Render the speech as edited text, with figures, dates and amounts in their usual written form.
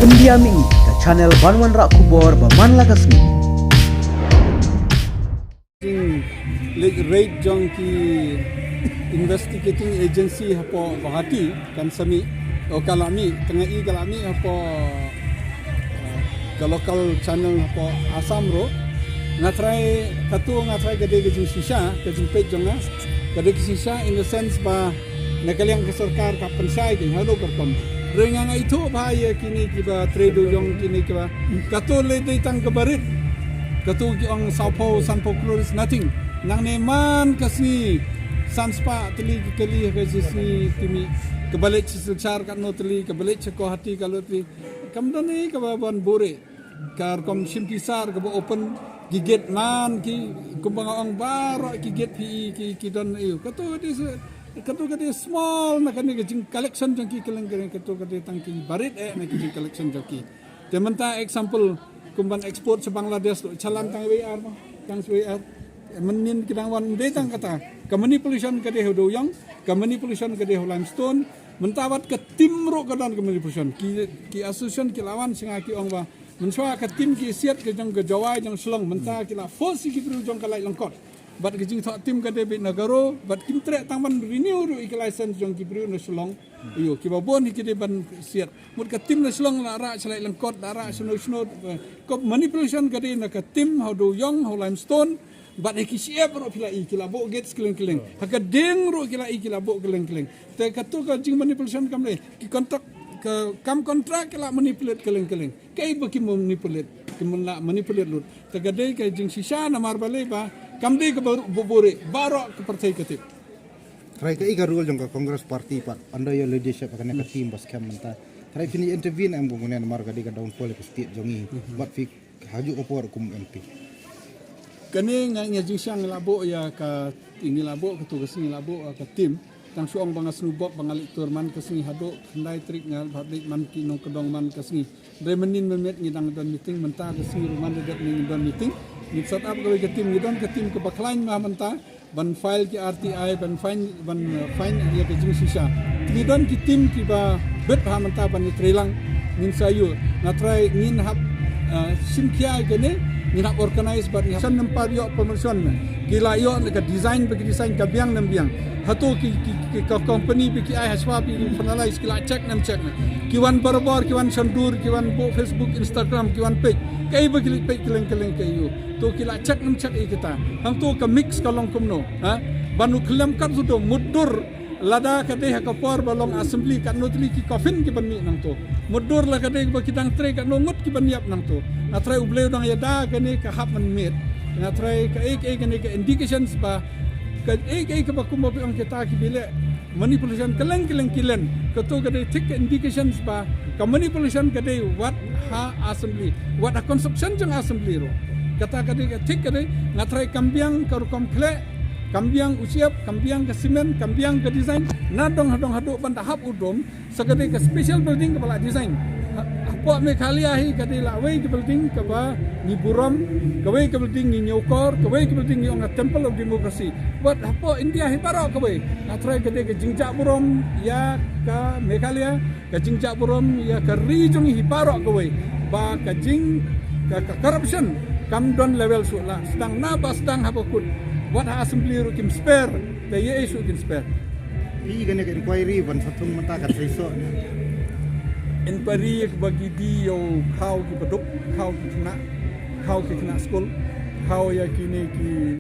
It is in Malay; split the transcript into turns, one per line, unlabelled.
Pendiami ke channel Banwan Rak Kubor Baman Lakasni.
Rate jong ki investigating agency hapo bahati kan sami o kalami tengah i kalami hapo ke local channel hapo Asam ro ngatrai gede gejing sisa gejing page jonga gede sisa in the sense ba nakaliang ke sarkar ka pensai ki halo kerkom rengang itu bahaya kini kiba trade jong kini kiba katu le dei tang kebarit katu ki ong Sao Sanpo Cruz nothing nang neman kasni sanspa teli kali kasni kimi kebalik secar kan no teli kebalik ceko hati kalau teli kamdani kababan bore kar kom simpisar kabo open giget man ki kumbang ong bar giget ki don eu katu kade small na kani jing collection jong ki keleng katu kade tangki barit na ki jing collection jong ki tementa example kumban export se Bangladesh calan tang WR tang WR menin kidang wan detang kata ke manipulation ke deh doyang ke manipulation ke deh limestone mentawat ke tim ro kadan ke manipulation ki association ki lawan singa ki ong ba menswa ke tim ki siat ke jong ke jawai jong selong menta ki la force ki bru jong kalai lengkot bat ke jing thak tim ke deh nagaro bat kim trek tangman renew ro ik license jong ki bru no selong iyo ki babon ki deh ban siat mut ke tim no selong la ra selai lengkot dara sno ko manipulation ke deh na ke tim how doyang how limestone bat ki siap ro pila ikila bo get keleng haka deng ro kila ikila bo keleng te katu ka jing manipulation kamle ki kontrak ke kam kontrak kila manipulate keleng kai baki manipulate kimla manipulate lut te gade ka jing sisa na marbale ba kamde ke bobore baro ke partai ketip
try ka iga rule jong ka Congress party pat under your leadership akan ka team bas kam menta try fini intervene am bungunen marga di ka downfall ke state jongi bat fi haju opor kum MP
kani nga jing siang labo ya ka tingi labo ke tugas ni labo ka tim tang suong banga snubok bangalik turman kasni hado ndai trik ngal public man ki nong kedong man kasni remenin memet ngidang don meeting menta kasni ruman dedak ni don meeting ni set up ke tim ngidon ke tim ke baklain ma menta ban file ki RTI ban fine ya ke jing sisa ngidon ki tim ki ba bet ha menta ban trilang nin sayu na try nin hab simkia gene mina organize but ni san nempar yo promotion gila yo ka design bagi design ka biang hatu ki company bagi ai haswa bi finalize kila check kiwan barbar kiwan sandur kiwan bo Facebook Instagram kiwan page kai bagi page keleng kai yo to kila check kita hang to ka mix ka long kumno ha banu kelam kat sudo mudur lada kadeh ka por balong assembly kat notri ki coffin ki ban mi nang to mudur la kadeh ba kitang tre kat nongot ki ban yap nang to atrai ubleu dang yada kani ka hap man met atrai ka ek kani ka indications ba ka ek ba kum ba ang kita ki bile manipulation keleng kilen ka to kadeh tik indications ba ka manipulation kadeh what ha assembly what a consumption jang assembly ro kata kadeh tik kadeh ngatrai kambiang ka rukom kle kambiang usiap, kambiang ke simen, kambiang ke design, nadong hadok bandahap udom, segede ke special building kepala design. Apa mekalia hi kade lawai ke building ke ba ni buram, kawai ke building ni nyokor, kawai ke building ni onga Temple of Democracy. Buat apa India hi barok kawai. Atrai kade ke jingjak buram ya ke mekalia, ke jingjak buram ya ke region hi barok kawai. Ba ke jing ke corruption kam don level sulah. Sedang nabas sedang hapakut. What assembly rukim spare, the ye issue can spare.
I gane ka inquiry ban satung mata ka saiso
Inquiry bagi di yo kau ki beduk, kau ki kena school, kau ya kini ki